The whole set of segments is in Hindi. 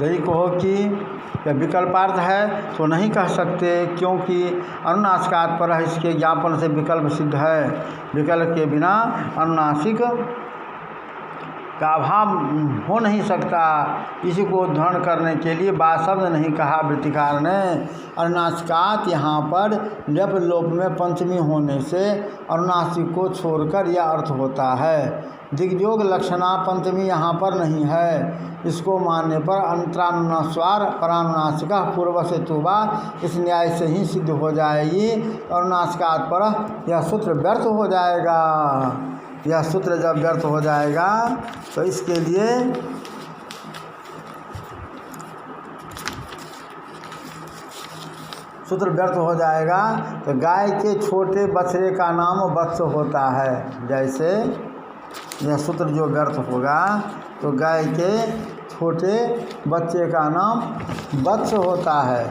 यदि कहो कि यह विकल्पार्थ है तो नहीं कह सकते, क्योंकि अनुनासिकात् परः इसके ज्ञापन से विकल्प सिद्ध है। विकल्प के बिना अनुनासिक का अभाव हो नहीं सकता। इसी को उद्धरण करने के लिए बा शब्द नहीं कहा वृत्तिकार ने। अनुनासिकात् यहाँ पर लप लोप में पंचमी होने से अनुनासिक को छोड़कर यह अर्थ होता है। दिग्योग लक्षणा पंचमी यहाँ पर नहीं है। इसको मानने पर अंतरानुस्वार परानुनासिका पूर्व से तुबा इस न्याय से ही सिद्ध हो जाएगी। अनुनासिकात् परः यह सूत्र व्यर्थ हो जाएगा। यह सूत्र जब व्यर्थ हो जाएगा तो इसके लिए सूत्र व्यर्थ हो जाएगा तो गाय के छोटे बछड़े का नाम वत्स होता है। जैसे यह सूत्र जो व्यर्थ होगा तो गाय के छोटे बच्चे का नाम वत्स होता है।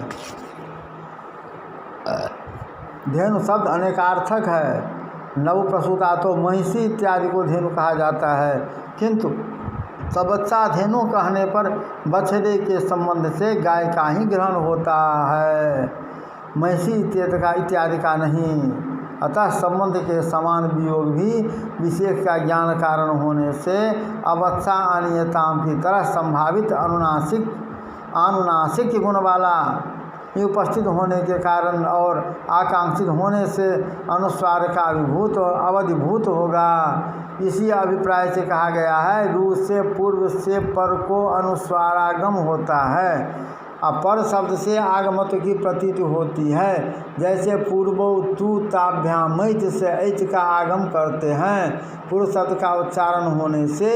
धेनु शब्द अनेकार्थक है। नव प्रसूता तो महिषी इत्यादि को धेनु कहा जाता है, किंतु सबच्चा धेनु कहने पर बछड़े के संबंध से गाय का ही ग्रहण होता है, महिषी इत्यादि का नहीं। अतः संबंध के समान वियोग भी विशेष का ज्ञान कारण होने से अवत्सा अनियताम की तरह संभावित अनुनासिक गुण वाला उपस्थित होने के कारण और आकांक्षित होने से अनुस्वार का अभिभूत अवधिभूत होगा। इसी अभिप्राय से कहा गया है रू से पूर्व से पर को अनुस्वारागम होता है। अब पर शब्द से आगमत्व की प्रतीति होती है। जैसे पूर्व तू ताभ्याम मैच से ऐच का आगम करते हैं पूर्व शब्द का उच्चारण होने से,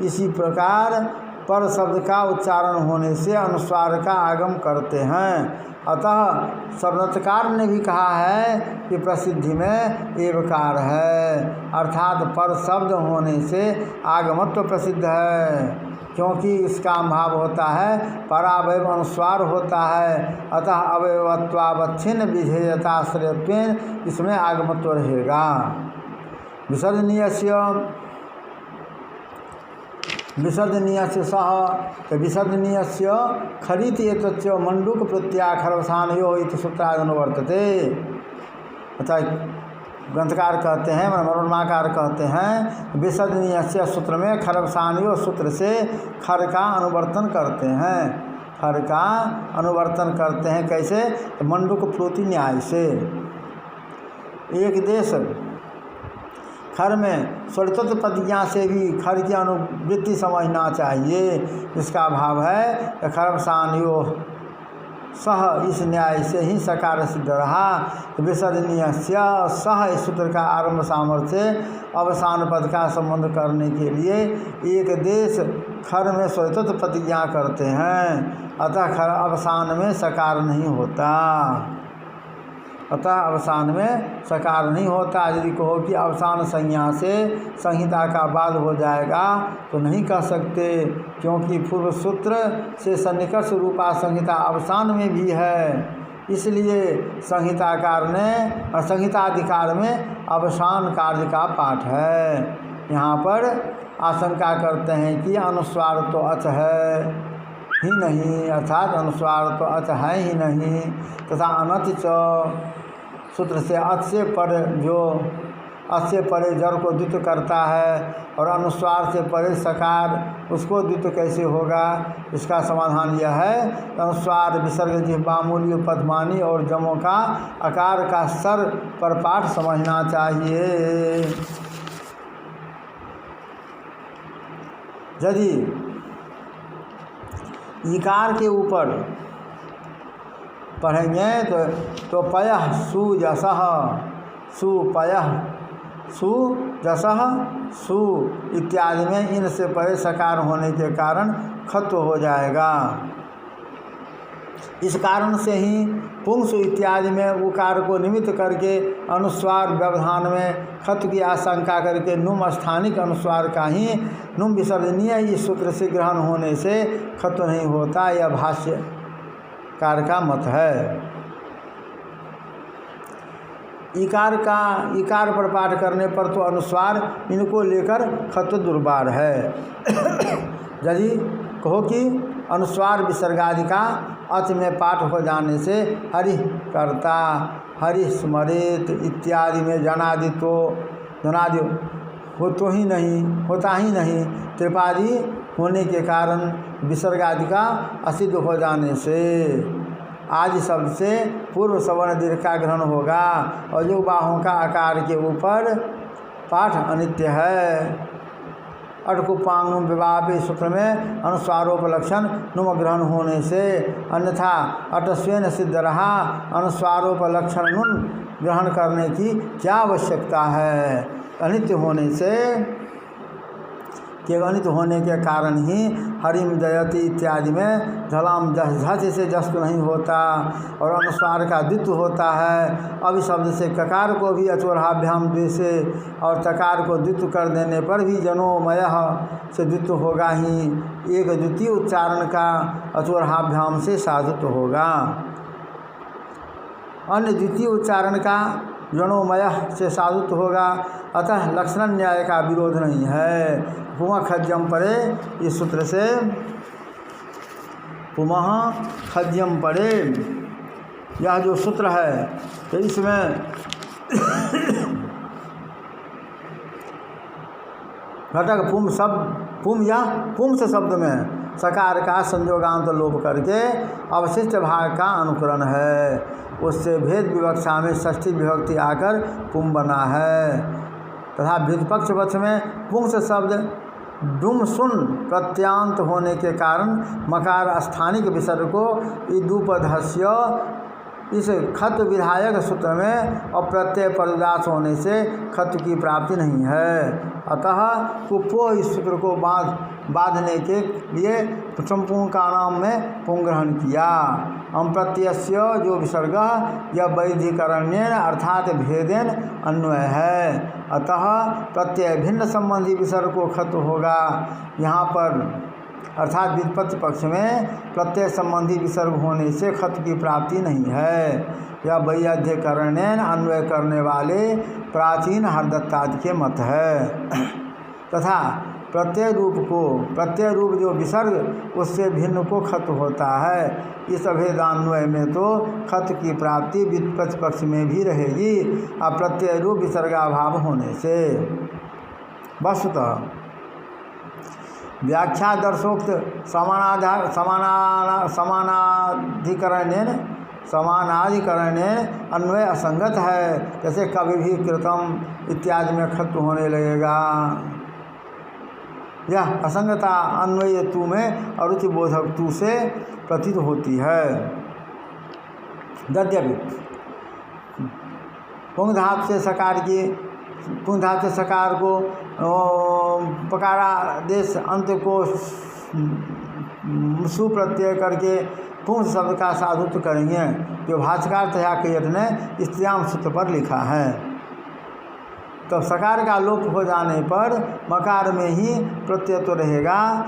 इसी प्रकार पर शब्द का उच्चारण होने से अनुस्वार का आगम करते हैं। अतः शब्दकार ने भी कहा है कि प्रसिद्धि में एवकार है, अर्थात पर शब्द होने से आगमत्व प्रसिद्ध है, क्योंकि इसका भाव होता है परावय अनुस्वार होता है। अतः अवयवत्वावच्छिन्न विधेयताश्रयत्वेन इसमें आगमत्व रहेगा। विसर्जनीयस्य सह विसर्जनीयस्य खरीत एतच्च मंडूक प्रत्याखरवसानयो इति सूत्रादनो वर्तते। अतः ग्रंथकार कहते हैं, मनोरमाकार कहते हैं विसर्जनीयस्य सूत्र में खरवसानयो सूत्र से खर का अनुवर्तन करते हैं। खर का अनुवर्तन करते हैं कैसे? मंडूक प्रोति न्याय से। एक देश खर में स्वरित प्रतिज्ञा से भी खर की अनुवृत्ति समझना चाहिए। इसका भाव है खरवसानयो सह, इस न्याय से ही सकार सिद्ध रहा। विसर्जनीयस्य सह इस सूत्र का आरंभ सामर्थ्य अवसान पद का संबंध करने के लिए एक देश खर में स्वरित प्रतिज्ञा करते हैं, अतः खर अवसान में सकार नहीं होता। अतः अवसान में सकार नहीं होता। यदि कहो कि अवसान संज्ञा से संहिता का बाद हो जाएगा तो नहीं कह सकते, क्योंकि पूर्व सूत्र से सन्निकर्ष रूपा संहिता अवसान में भी है। इसलिए संहिताकार ने और संहिताधिकार में अवसान कार्य का पाठ है। यहाँ पर आशंका करते हैं कि अनुस्वार तो अच है ही नहीं, अर्थात अनुस्वार तो अच है ही नहीं, तथा अनच च सूत्र से अच से पर जो अच से परे जड़ को द्वित करता है और अनुस्वार से परे सकार उसको द्वित कैसे होगा? इसका समाधान यह है अनुस्वार विसर्ग जिह्वामूल्य पद्मानी और जमों का आकार का सर पर पाठ समझना चाहिए। यदि इकार के ऊपर पढ़ेंगे तो पयः सु जसः सु पयः सु जसः सु इत्यादि में इन से परे सकार होने के कारण खत्व हो जाएगा। इस कारण से ही पुंसु इत्यादि में उकार को निमित्त करके अनुस्वार व्यवधान में खत्व की आशंका करके नुम स्थानिक अनुस्वार का ही नुम विसर्जनीय इस सूत्र से ग्रहण होने से खत्व नहीं होता। यह भाष्यकार का मत है। इकार पर पाठ करने पर तो अनुस्वार इनको लेकर खत्व दुर्बार है। यदि कहो कि अनुस्वार विसर्गादि का अच में पाठ हो जाने से हरि कर्ता, हरि स्मृत इत्यादि में जनादि तो जनादि होता ही नहीं। त्रिपादी होने के कारण विसर्गादि का असिद्ध हो जाने से आदि शब्द से पूर्व सवर्ण दीर्घ का ग्रहण होगा और जो बाहों का आकार के ऊपर पाठ अनित्य है। अटकुपांग विवाह सूत्र में अनुस्वारोपलक्षण नुम ग्रहण होने से, अन्यथा अटस्वेन सिद्ध रहा। अनुस्वारोपलक्षण नुन ग्रहण करने की क्या आवश्यकता है? अनित्य होने से, केवल अनित्य होने के कारण ही हरिम जयति इत्यादि में झलाम झच से जस नहीं होता और अनुस्वार का द्वित्व होता है। अभी शब्द से ककार को भी अचोरहाभ्याम द्वेषे और तकार को द्वित्व कर देने पर भी जनोमय से द्वित्व होगा ही। एक द्वितीय उच्चारण का अचोरहाभ्याम से साधुत्व होगा, अन्य द्वितीय उच्चारण का जनोमय से साधुत्व होगा। अतः लक्षण न्याय का विरोध नहीं है। पुमः खज्यम परे, इस सूत्र से पुमः खज्यम परे यह जो सूत्र है तो इसमें घटक पुम शब्द, पुम या पुंस शब्द में सकार का संयोगांत लोप करके अवशिष्ट भाग का अनुकरण है। उससे भेद विवक्षा में षष्ठी विभक्ति आकर पुम बना है तथा व्युत्पक्ष पक्ष में पुंस शब्द डुम सुन प्रत्यांत होने के कारण मकार स्थानिक विसर्ग को इदुपधस्य इस खत विधायक सूत्र में अप्रत्यय परुदास होने से खत की प्राप्ति नहीं है। अतः कुपो इस सूत्र को बांधने के लिए संपूर्ण का नाम में पुंग्रहण किया। अप्रत्ययस्य जो विसर्ग यह वैधिकरण्य अर्थात भेदेन अन्वय है, अतः प्रत्यय भिन्न संबंधी विसर्ग को खत होगा। यहाँ पर अर्थात व्युत्पत्ति पक्ष में प्रत्यय संबंधी विसर्ग होने से खत की प्राप्ति नहीं है। यह वैयाध्यकरणेन अन्वय करने वाले प्राचीन हरदत्तादि के मत है। तथा प्रत्यय रूप जो विसर्ग उससे भिन्न को खत होता है। इस अभेदान्वय में तो खत की प्राप्ति व्युत्पत्ति पक्ष में भी रहेगी और प्रत्यय रूप विसर्गाभाव होने से। वस्तुतः व्याख्या दर्शोक्त समानाधिकरण अन्वय असंगत है। जैसे कभी भी कृतम इत्यादि में खत्म होने लगेगा। यह असंगता अन्वय तू में अरुचि बोधक तू से प्रतीत होती है। यद्यपि पुंगधात से सकार को पकारा देश अंत को सुप्रत्यय करके पुंस शब्द का साधुत्व करेंगे, जो भाष्यकार तयाकयत ने स्त्रियाम सूत्र पर लिखा है। तो सकार का लोप हो जाने पर मकार में ही प्रत्यय तो रहेगा।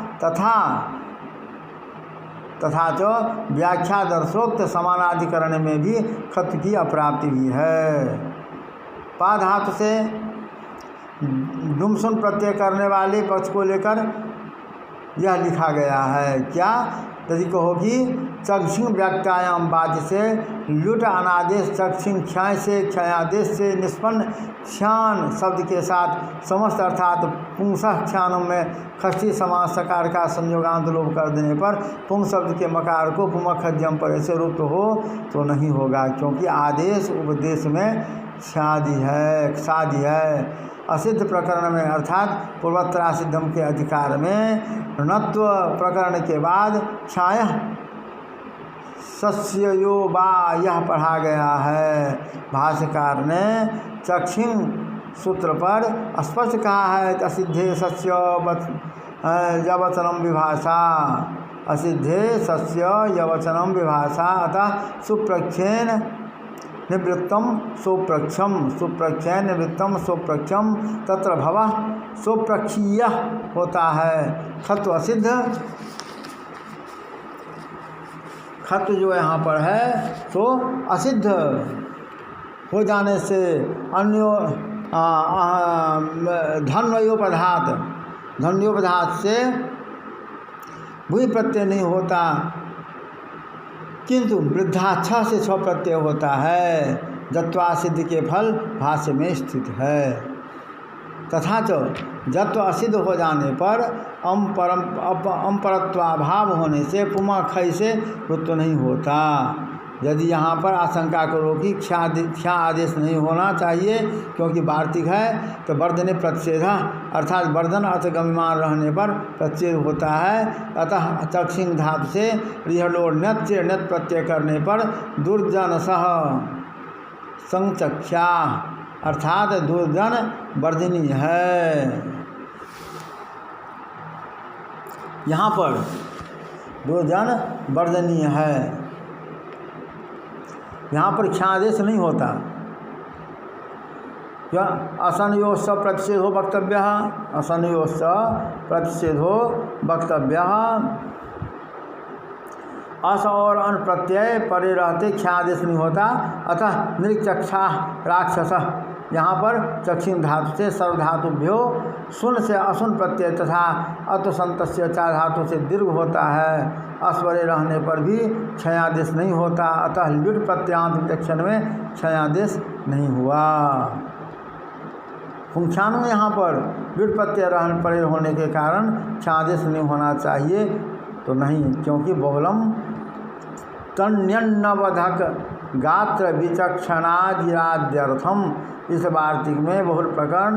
तथा जो व्याख्या दर्शोक्त समानाधिकरण में भी खत की अप्राप्ति भी है। पा धातु से डुमसुन प्रत्यय करने वाले पक्ष को लेकर यह लिखा गया है। क्या? यदि कहोगी चक्षिंग व्याख्यायाम बाध्य से लुट अनादेश चक्षिंग क्षय से क्षयादेश से निष्पन्न क्षान शब्द के साथ समस्त अर्थात पुंसः क्षानम में खष्टी समास सकार का संयोगांत लोप कर देने पर पुंग शब्द के मकार को पुमखज्यम पर ऐसे रूप हो तो नहीं होगा, क्योंकि आदेश उपदेश में शादी है। असिद्ध प्रकरण में अर्थात पूर्वोत्तरा सिद्धम के अधिकार में णत्व प्रकरण के बाद छाया सस्यो बा यह पढ़ा गया है। भाष्यकार ने चक्षिंग सूत्र पर स्पष्ट कहा है असिद्धे सस्य यवचनम विभाषा, असिद्धे सस्य यवचनम विभाषा। अतः सुप्रक्षेन निवृत्तम सोप्रक्षम, सुप्रक्षय निवृत्तम सोप्रक्षम तत्र भव सोप्रक्षीय होता है। खत्व असिद्ध, खत्व जो यहाँ पर है तो असिद्ध हो जाने से अन्यो धन्योपधात से भूमि प्रत्यय नहीं होता, किंतु वृद्धा छ से छ प्रत्यय होता है। जत्वा सिद्ध के फल भाष्य में स्थित है। तथा जत्व असिद्ध हो जाने पर अम्परत्वाभाव होने से पुमा खय से वृत्व नहीं होता। यदि यहाँ पर आशंका करो कि क्षा आदेश नहीं होना चाहिए क्योंकि वार्तिक है, तो वर्धने प्रतिषेध अर्थात वर्धन अर्थ गम्यमान रहने पर प्रतिषेध होता है। अतः चक्षिंग धातु से रिहलोर नृत्य नृत्य प्रत्यय करने पर दुर्जन सह संचक्षा अर्थात दुर्जन वर्धिनी है। यहाँ पर दुर्जन वर्धनीय है, यहाँ पर ख्यादेश नहीं होता। क्या असनयोश्च प्रतिषेधो वक्तव्य, असनयोश्च प्रतिषेधो वक्तव्य। अस और अन प्रत्यय परे रहते ख्यादेश नहीं होता। अतः निरीक्षक्षा राक्षस, यहाँ पर चक्षिण धातु से सर्वधातुभ्यो सुन से असुन प्रत्यय तथा अतसंत से चार धातु से दीर्घ होता है। अस्वरे रहने पर भी क्षयादेश नहीं होता। अतः लुट प्रत्यांत विलक्षण में क्षयादेश नहीं हुआ। पुंख्यानु यहाँ पर लुट प्रत्यय रहन परे होने के कारण क्षयादेश नहीं होना चाहिए, तो नहीं, क्योंकि बहुलम तन्यन्नवधक गात्र विचक्षणाजिराद्यर्थम, इस वार्तिक में बहुल प्रकरण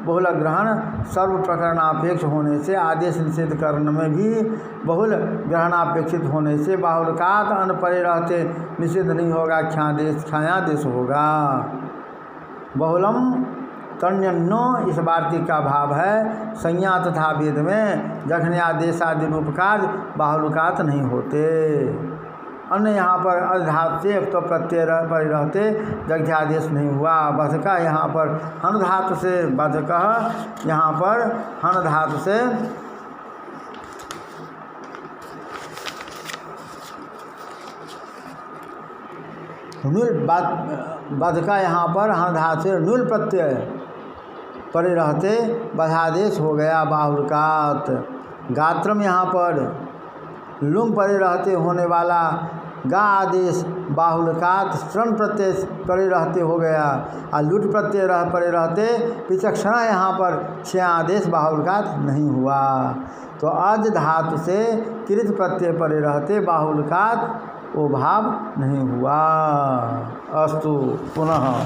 बहुल ग्रहण सर्व प्रकरणापेक्ष होने से आदेश निषेध करण में भी बहुल ग्रहणापेक्षित होने से बाहुलकात अन परे रहते निषेध नहीं होगा, क्षयादेश होगा। बहुलम तन्यन्नो इस वार्तिक का भाव है संज्ञा तथा वेद में जखने आदेशादि रूपकार बाहुलकात नहीं होते। अन्य यहाँ पर अर्धात से तो प्रत्यय पर रहते जगध्यादेश नहीं हुआ। बधका यहाँ पर हन धातु से बधका, यहाँ पर हन धातु से नुल बधका, यहाँ पर हन धातु से नुल प्रत्यय परे रहते बधादेश हो गया बाहुलकात। गात्रम यहाँ पर लुंग परे रहते होने वाला गा आदेश बाहुलकात श्रण प्रत्यय परे रहते हो गया, और लुट प्रत्यय परे रहते विचक्षणा यहाँ पर क्षय आदेश बाहुलकात नहीं हुआ। तो अज धातु से कृत प्रत्यय परे रहते बाहुलकात वो भाव नहीं हुआ। अस्तु पुनः।